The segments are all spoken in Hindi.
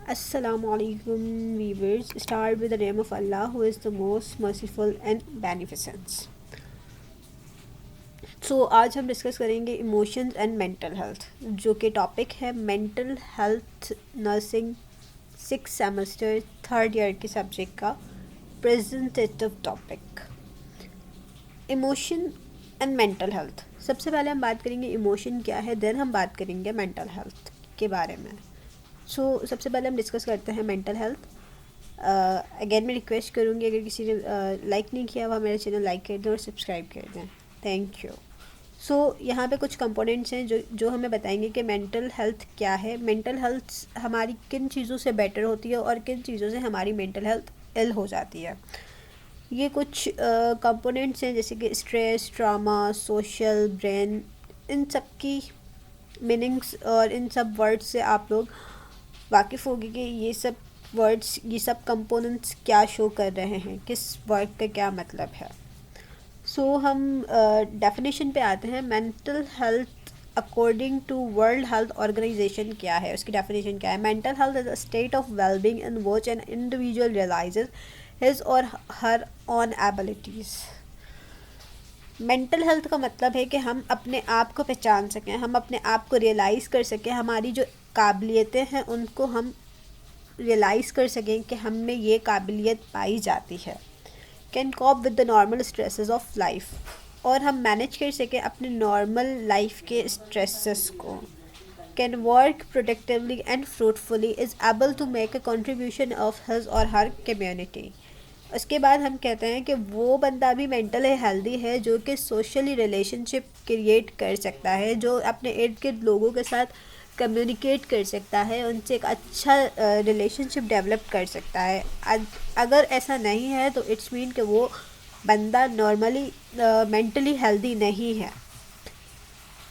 Assalamu alaikum viewers. Start with the name of Allah who is the most merciful and beneficent. So आज हम डिस्कस करेंगे इमोशंस एंड मेंटल हेल्थ, जो कि टॉपिक है mental health nursing 6 semester 3rd year के सब्जेक्ट का presentative topic. Emotion and mental health. सबसे पहले हम बात करेंगे इमोशन क्या है, देन हम बात करेंगे मेंटल हेल्थ के बारे में। सबसे पहले हम डिस्कस करते हैं मेंटल हेल्थ। अगेन मैं रिक्वेस्ट करूँगी, अगर किसी ने लाइक नहीं किया हुआ मेरा चैनल लाइक कर दें और सब्सक्राइब कर दें। Thank you. यहाँ पे कुछ कंपोनेंट्स हैं जो हमें बताएंगे कि मेंटल हेल्थ क्या है, मेंटल हेल्थ हमारी किन चीज़ों से बेटर होती है और किन चीज़ों से हमारी मेंटल हेल्थ इल हो जाती है। ये कुछ कंपोनेंट्स हैं जैसे कि स्ट्रेस, ट्रॉमा, सोशल, ब्रेन, इन सब की मीनिंग्स और इन सब वर्ड्स से आप लोग वाकिफ़ होगी कि ये सब वर्ड्स, ये सब कंपोनेंट्स क्या शो कर रहे हैं, किस वर्ड का क्या मतलब है। हम डेफिनेशन पे आते हैं। Mental health according to world health organization क्या है, उसकी डेफिनेशन क्या है। Mental health is a state of wellbeing in which an individual realises his or her own abilities. Mental health का मतलब है कि हम अपने आप को पहचान सकें, हम अपने आप को रियलाइज़ कर सकें, हमारी जो काबिलियतें हैं उनको हम रियलाइज़ कर सकें कि हम में ये काबिलियत पाई जाती है। Can cope with the normal stresses of life, और हम मैनेज कर सकें अपने नॉर्मल लाइफ के स्ट्रेसेस को। Can work productively and fruitfully, is able to make a contribution of his or her community. उसके बाद हम कहते हैं कि वो बंदा भी मेंटली हेल्दी है जो कि सोशली रिलेशनशिप क्रिएट कर सकता है, जो अपने इर्द गिर्द लोगों के साथ कम्युनिकेट कर सकता है, उनसे एक अच्छा रिलेशनशिप डेवलप कर सकता है। अगर ऐसा नहीं है तो इट्स मीन कि वो बंदा नॉर्मली मेंटली हेल्दी नहीं है।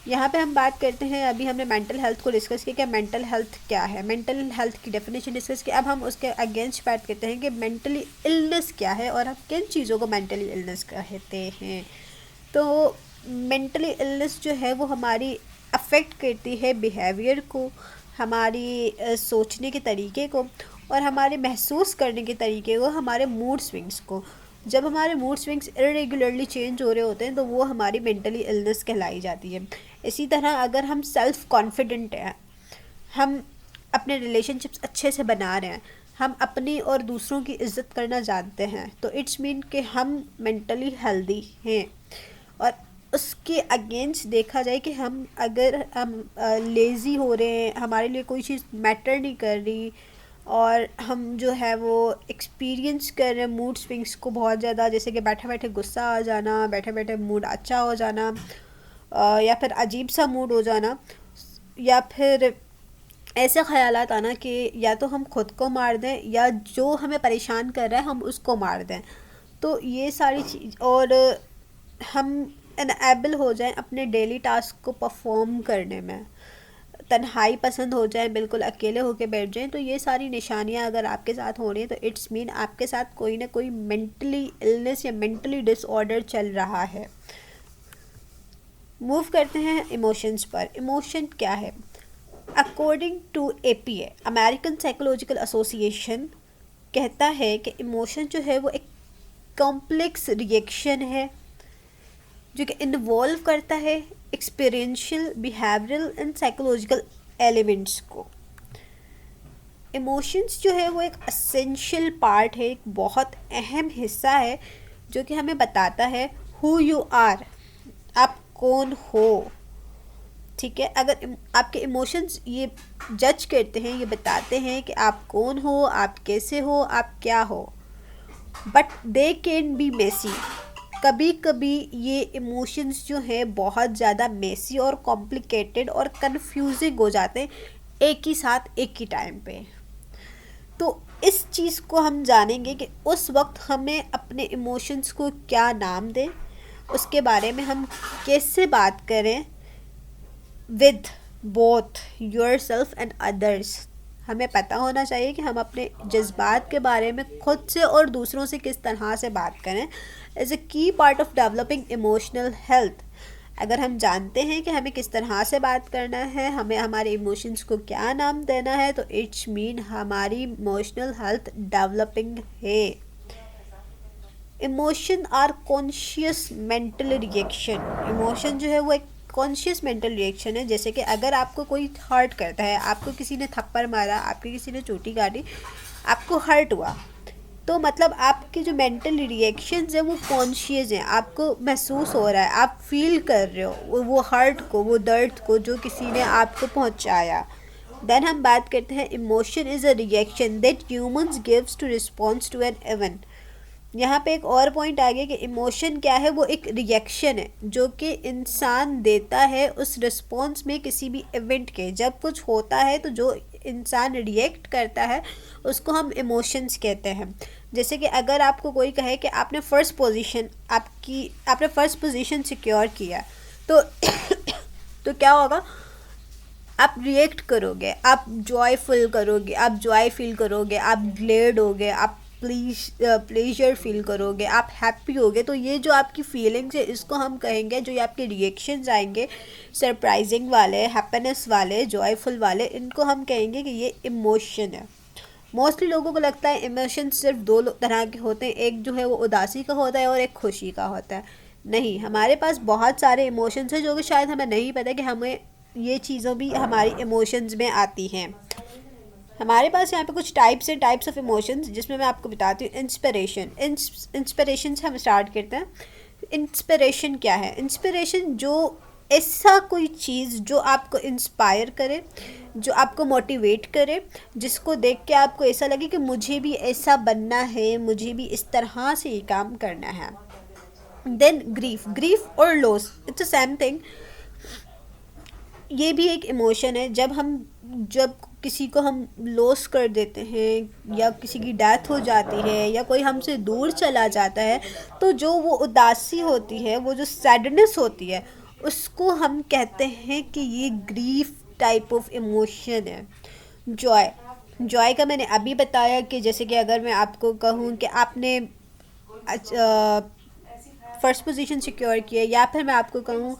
यहाँ पे हम बात करते हैं, अभी हमने मेंटल हेल्थ को डिस्कस किया कि मेंटल हेल्थ क्या है, मेंटल हेल्थ की डेफिनेशन डिस्कस की। अब हम उसके अगेंस्ट बात करते हैं कि मेंटली इलनेस क्या है और हम किन चीज़ों को मेंटली इलनेस कहते हैं। तो मेंटली इलनेस जो है वो हमारी अफेक्ट करती है बिहेवियर को, हमारी सोचने के तरीके को और हमारे महसूस करने के तरीके को, हमारे मूड स्विंग्स को। जब हमारे मूड स्विंग्स इरेगुलरली चेंज हो रहे होते हैं तो वो हमारी मेंटली इलनेस कहलाई जाती है। इसी तरह अगर हम सेल्फ़ कॉन्फिडेंट हैं, हम अपने रिलेशनशिप्स अच्छे से बना रहे हैं, हम अपनी और दूसरों की इज़्ज़त करना जानते हैं, तो इट्स मीन कि हम मेंटली हेल्दी हैं। और उसके अगेंस्ट देखा जाए कि अगर हम लेज़ी हो रहे हैं, हमारे लिए कोई चीज़ मैटर नहीं कर रही और हम जो है वो एक्सपीरियंस कर रहे हैं मूड स्विंग्स को बहुत ज़्यादा, जैसे कि बैठे बैठे गुस्सा आ जाना, बैठे बैठे मूड अच्छा हो जाना, या फिर अजीब सा मूड हो जाना, या फिर ऐसे ख़यालात आना कि या तो हम ख़ुद को मार दें या जो हमें परेशान कर रहा है हम उसको मार दें। तो ये सारी चीज़, और हम अनएबल हो जाएं अपने डेली टास्क को परफॉर्म करने में, तन्हाई पसंद हो जाए, बिल्कुल अकेले होके बैठ जाएं, तो ये सारी निशानियां अगर आपके साथ हो रही हैं तो इट्स मीन आपके साथ कोई ना कोई मेंटली इलनेस या मेंटली डिसऑर्डर चल रहा है। मूव करते हैं इमोशंस पर। इमोशन क्या है? According to APA, American psychological association, कहता है कि इमोशन जो है वो एक कॉम्प्लेक्स रिएक्शन है जो कि इन्वॉल्व करता है experiential, behavioural and psychological elements को। इमोशंस जो है वो एक असेंशियल पार्ट है, एक बहुत अहम हिस्सा है जो कि हमें बताता है हु यू आर, आप कौन हो। ठीक है, अगर आपके इमोशंस ये जज करते हैं, ये बताते हैं कि आप कौन हो, आप कैसे हो, आप क्या हो, but they can be messy. कभी कभी ये इमोशंस जो हैं बहुत ज़्यादा मेसी और कॉम्प्लिकेटेड और कंफ्यूजिंग हो जाते हैं एक ही साथ, एक ही टाइम पे। तो इस चीज़ को हम जानेंगे कि उस वक्त हमें अपने इमोशंस को क्या नाम दें, उसके बारे में हम कैसे बात करें with both your self and others. हमें पता होना चाहिए कि हम अपने जज्बात के बारे में खुद से और दूसरों से किस तरह से बात करें। इज़ अ की part of developing emotional health अगर हम जानते हैं कि हमें किस तरह से बात करना है, हमें हमारे इमोशंस को क्या नाम देना है, तो इट्स मीन हमारी इमोशनल हेल्थ डेवलपिंग है। Emotion are conscious mental reaction. Emotion जो है वो एक कॉन्शियस मेंटल रिएक्शन है। जैसे कि अगर आपको कोई हर्ट करता है, आपको किसी ने थप्पड़ मारा, आपकी किसी ने चोटी काटी, आपको हर्ट हुआ, तो मतलब आपके जो मेंटल रिएक्शंस हैं वो कॉन्शियस हैं, आपको महसूस हो रहा है, आप फील कर रहे हो वो हर्ट को, वो दर्द को जो किसी ने आपको पहुंचाया। देन हम बात करते हैं emotion is a reaction that humans gives to response to an event. यहाँ पे एक और पॉइंट आ गया कि इमोशन क्या है, वो एक रिएक्शन है जो कि इंसान देता है उस रिस्पॉन्स में किसी भी इवेंट के। जब कुछ होता है तो जो इंसान रिएक्ट करता है उसको हम इमोशंस कहते हैं। जैसे कि अगर आपको कोई कहे कि आपने फ़र्स्ट पोजीशन सिक्योर किया, तो तो क्या होगा, आप रिएक्ट करोगे, आप जॉयफुल करोगे, आप जॉय फील करोगे, आप ग्लेड होगे, आप प्लेजर फील करोगे, आप हैप्पी होगे। तो ये जो आपकी फीलिंग्स है इसको हम कहेंगे, जो ये आपके रिएक्शंस आएंगे सरप्राइजिंग वाले, हैप्पीनेस वाले, जॉयफुल वाले, इनको हम कहेंगे कि ये इमोशन है। मोस्टली लोगों को लगता है इमोशन सिर्फ दो तरह के होते हैं, एक जो है वो उदासी का होता है और एक खुशी का होता है। नहीं, हमारे पास बहुत सारे इमोशंस हैं जो कि शायद हमें नहीं पता कि हमें ये चीज़ों भी हमारी इमोशंस में आती हैं। हमारे पास यहाँ पे कुछ टाइप्स ऑफ इमोशंस, जिसमें मैं आपको बताती हूँ। इंस्पिरेशन से हम स्टार्ट करते हैं। इंस्पिरेशन क्या है? इंस्पिरेशन जो ऐसा कोई चीज़ जो आपको इंस्पायर करे, जो आपको मोटिवेट करे, जिसको देख के आपको ऐसा लगे कि मुझे भी ऐसा बनना है, मुझे भी इस तरह से ये काम करना है। देन ग्रीफ और loss, it's a same thing. ये भी एक इमोशन है। जब किसी को हम लॉस कर देते हैं या किसी की डेथ हो जाती है या कोई हमसे दूर चला जाता है, तो जो वो उदासी होती है, वो जो सैडनेस होती है, उसको हम कहते हैं कि ये ग्रीफ टाइप ऑफ इमोशन है। जॉय का मैंने अभी बताया कि जैसे कि अगर मैं आपको कहूँ कि आपने फर्स्ट पोजीशन सिक्योर किया, या फिर मैं आपको कहूँ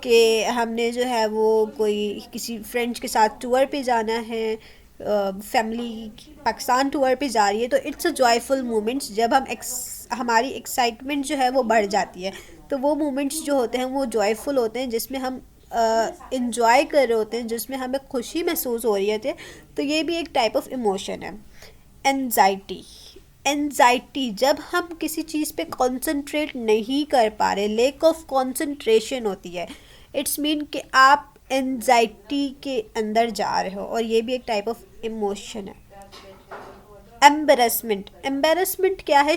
कि हमने जो है वो कोई किसी फ्रेंड्स के साथ टूर पे जाना है, फैमिली पाकिस्तान टूर पे जा रही है, तो इट्स अ जॉयफुल मोमेंट्स। जब हमारी एक्साइटमेंट जो है वो बढ़ जाती है, तो वो मोमेंट्स जो होते हैं वो जॉयफुल होते हैं, जिसमें हम इंजॉय कर रहे होते हैं, जिसमें हमें खुशी महसूस हो रही होती है। तो ये भी एक टाइप ऑफ इमोशन है। एनजाइटी, जब हम किसी चीज़ पे कंसंट्रेट नहीं कर पा रहे, लेक ऑफ कंसंट्रेशन होती है, इट्स मीन कि आप एनजाइटी के अंदर जा रहे हो, और ये भी एक टाइप ऑफ इमोशन है। एम्बेरसमेंट क्या है?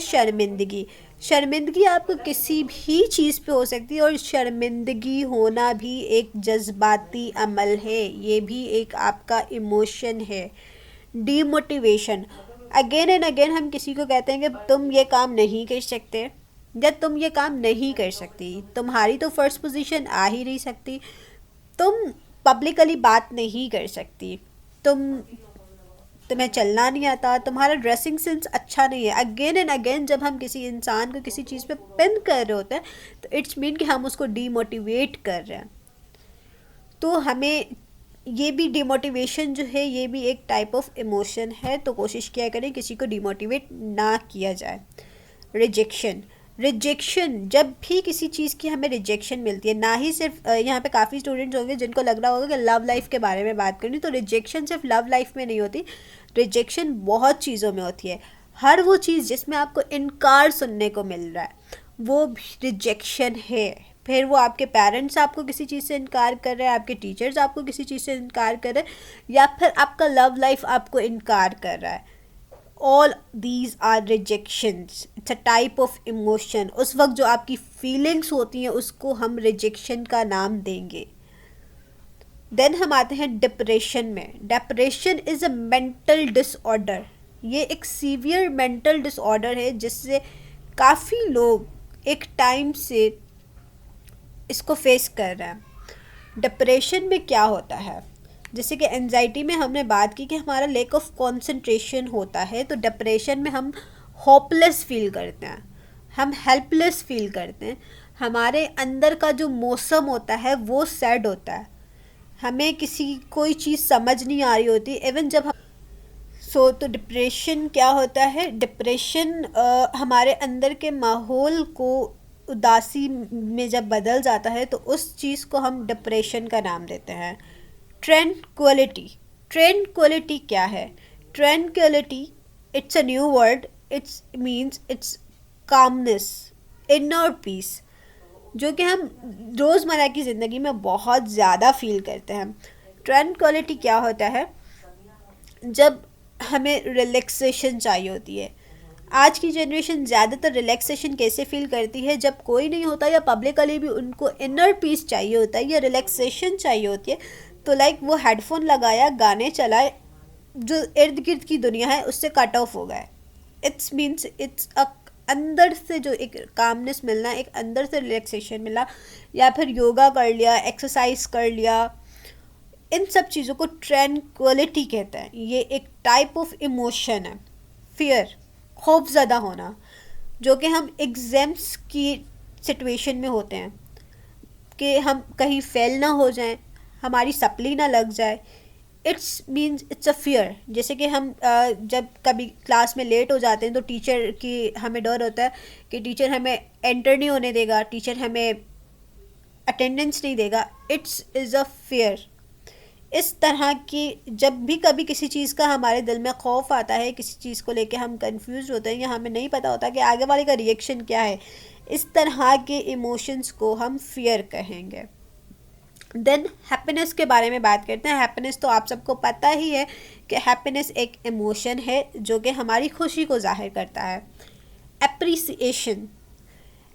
शर्मिंदगी आपको किसी भी चीज़ पे हो सकती है, और शर्मिंदगी होना भी एक जज्बाती अमल है, ये भी एक आपका इमोशन है। डीमोटिवेशन, अगेन एंड अगेन हम किसी को कहते हैं कि तुम ये काम नहीं कर सकते, या तुम ये काम नहीं कर सकती, तुम्हारी तो फर्स्ट पोजीशन आ ही नहीं सकती, तुम पब्लिकली बात नहीं कर सकती, तुम्हें चलना नहीं आता, तुम्हारा ड्रेसिंग सेंस अच्छा नहीं है। अगेन एंड अगेन जब हम किसी इंसान को किसी चीज़ पे पिन कर रहे होते हैं, तो इट्स मीन कि हम उसको डीमोटिवेट कर रहे हैं। तो हमें ये भी डिमोटिवेशन जो है, ये भी एक टाइप ऑफ इमोशन है। तो कोशिश किया करें किसी को डिमोटिवेट ना किया जाए। रिजेक्शन, जब भी किसी चीज़ की हमें रिजेक्शन मिलती है, ना ही सिर्फ यहाँ पे काफ़ी स्टूडेंट्स होंगे जिनको लग रहा होगा कि लव लाइफ के बारे में बात करनी, तो रिजेक्शन सिर्फ लव लाइफ में नहीं होती, रिजेक्शन बहुत चीज़ों में होती है। हर वो चीज़ जिसमें आपको इनकार सुनने को मिल रहा है, वो भी रिजेक्शन है। फिर वो आपके पेरेंट्स आपको किसी चीज़ से इनकार कर रहे हैं, आपके टीचर्स आपको किसी चीज़ से इनकार कर रहे हैं, या फिर आपका लव लाइफ आपको इनकार कर रहा है, all these are rejections. It's a type of emotion. उस वक्त जो आपकी फीलिंग्स होती हैं उसको हम रिजेक्शन का नाम देंगे। देन हम आते हैं डिप्रेशन में। Depression is a mental disorder. ये एक सीवियर मेंटल डिसऑर्डर है जिससे काफ़ी लोग एक टाइम से इसको फेस कर रहे हैं। डिप्रेशन में क्या होता है? जैसे कि एंजाइटी में हमने बात की कि हमारा लैक ऑफ कंसंट्रेशन होता है, तो डिप्रेशन में हम होपलेस फील करते हैं, हम हेल्पलेस फील करते हैं, हमारे अंदर का जो मौसम होता है वो सैड होता है, हमें किसी कोई चीज़ समझ नहीं आ रही होती इवन जब हम तो डिप्रेशन क्या होता है? डिप्रेशन हमारे अंदर के माहौल को उदासी में जब बदल जाता है तो उस चीज़ को हम डिप्रेशन का नाम देते हैं। ट्रैंक्विलिटी, ट्रैंक्विलिटी क्या है? Tranquillity, it's a new word, it's means it's calmness, inner peace, जो कि हम रोज़मर्रा की ज़िंदगी में बहुत ज़्यादा फील करते हैं। ट्रैंक्विलिटी क्या होता है? जब हमें रिलैक्सेशन चाहिए होती है। आज की जनरेशन ज़्यादातर रिलैक्सेशन कैसे फील करती है? जब कोई नहीं होता या पब्लिकली भी उनको इनर पीस चाहिए होता है या रिलैक्सेशन चाहिए होती है, तो लाइक वो हेडफोन लगाया, गाने चलाए, जो इर्द गिर्द की दुनिया है उससे कट ऑफ हो गए। इट्स मीन्स इट्स अ अंदर से जो एक कामनेस मिलना, एक अंदर से रिलैक्सेशन मिला, या फिर योगा कर लिया, एक्सरसाइज कर लिया, इन सब चीज़ों को ट्रैंक्विलिटी कहते हैं। ये एक टाइप ऑफ इमोशन है। फियर, खौफज़दा होना, जो कि हम एग्ज़ाम्स की सिचुएशन में होते हैं कि हम कहीं फेल ना हो जाएं, हमारी सप्ली ना लग जाए। It's means it's a fear. जैसे कि हम जब कभी क्लास में लेट हो जाते हैं तो टीचर की हमें डर होता है कि टीचर हमें एंटर नहीं होने देगा, टीचर हमें अटेंडेंस नहीं देगा। It's is a fear. इस तरह की जब भी कभी किसी चीज़ का हमारे दिल में खौफ आता है, किसी चीज़ को लेके हम कंफ्यूज होते हैं या हमें नहीं पता होता कि आगे वाले का रिएक्शन क्या है, इस तरह के इमोशंस को हम फियर कहेंगे। देन हैप्पीनेस के बारे में बात करते हैं। हैप्पीनेस तो आप सबको पता ही है कि हैप्पीनेस एक इमोशन है जो कि हमारी खुशी को जाहिर करता है। एप्रिसिएशन,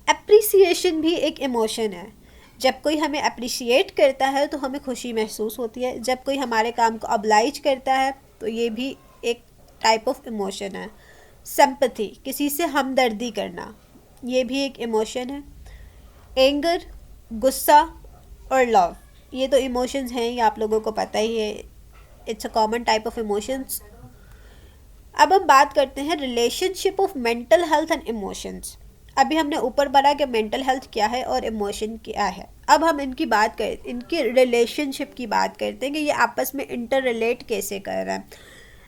एप्रिसिएशन भी एक इमोशन है। जब कोई हमें अप्रिशिएट करता है तो हमें खुशी महसूस होती है, जब कोई हमारे काम को oblige करता है तो ये भी एक टाइप ऑफ इमोशन है। सिंपैथी, किसी से हमदर्दी करना, ये भी एक इमोशन है। एंगर, गुस्सा और लव, ये तो इमोशंस हैं, ये आप लोगों को पता ही है। It's a common type of emotions. अब हम बात करते हैं relationship of mental health and emotions. अभी हमने ऊपर बढ़ा कि मेंटल हेल्थ क्या है और इमोशन क्या है। अब हम इनकी बात करें, इनकी रिलेशनशिप की बात करते हैं कि ये आपस में इंटर रिलेट कैसे कर रहा है।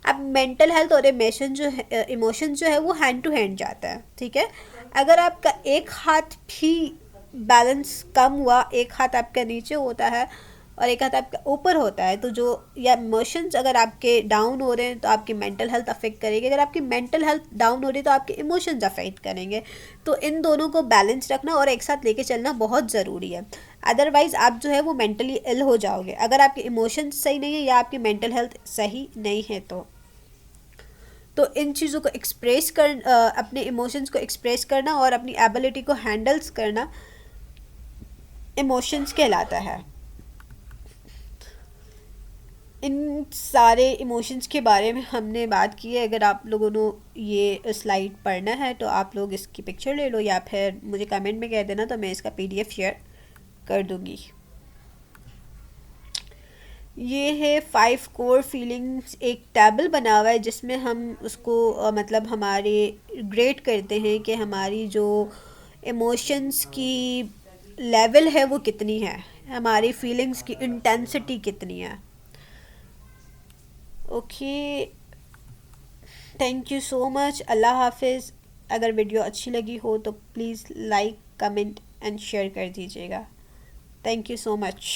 अब मेंटल हेल्थ और इमोशन जो है वो हैंड टू हैंड जाता है, ठीक है। अगर आपका एक हाथ भी बैलेंस कम हुआ, एक हाथ आपका नीचे होता है और एक हाथ आपका ऊपर होता है, तो जो या इमोशंस अगर आपके डाउन हो रहे हैं तो आपकी मेंटल हेल्थ अफेक्ट करेगी, अगर आपकी मेंटल हेल्थ डाउन हो रही है तो आपके इमोशंस अफेक्ट करेंगे। तो इन दोनों को बैलेंस रखना और एक साथ लेके चलना बहुत ज़रूरी है। अदरवाइज़ आप जो है वो मेंटली इल हो जाओगे अगर आपके इमोशंस सही नहीं है या आपकी मेंटल हेल्थ सही नहीं है। तो इन चीज़ों को अपने इमोशंस को एक्सप्रेस करना और अपनी एबिलिटी को हैंडल्स करना इमोशंस कहलाता है। इन सारे इमोशंस के बारे में हमने बात की है। अगर आप लोगों ने ये स्लाइड पढ़ना है तो आप लोग इसकी पिक्चर ले लो या फिर मुझे कमेंट में कह देना तो मैं इसका पीडीएफ शेयर कर दूँगी। ये है 5 कोर फीलिंग्स, एक टेबल बना हुआ है जिसमें हम उसको मतलब हमारे ग्रेड करते हैं कि हमारी जो इमोशंस की लेवल है वो कितनी है, हमारी फीलिंग्स की इंटेंसिटी कितनी है। Okay, thank you so much. अल्लाह हाफिज़। अगर वीडियो अच्छी लगी हो तो please like, comment and share कर दीजिएगा। Thank you so much.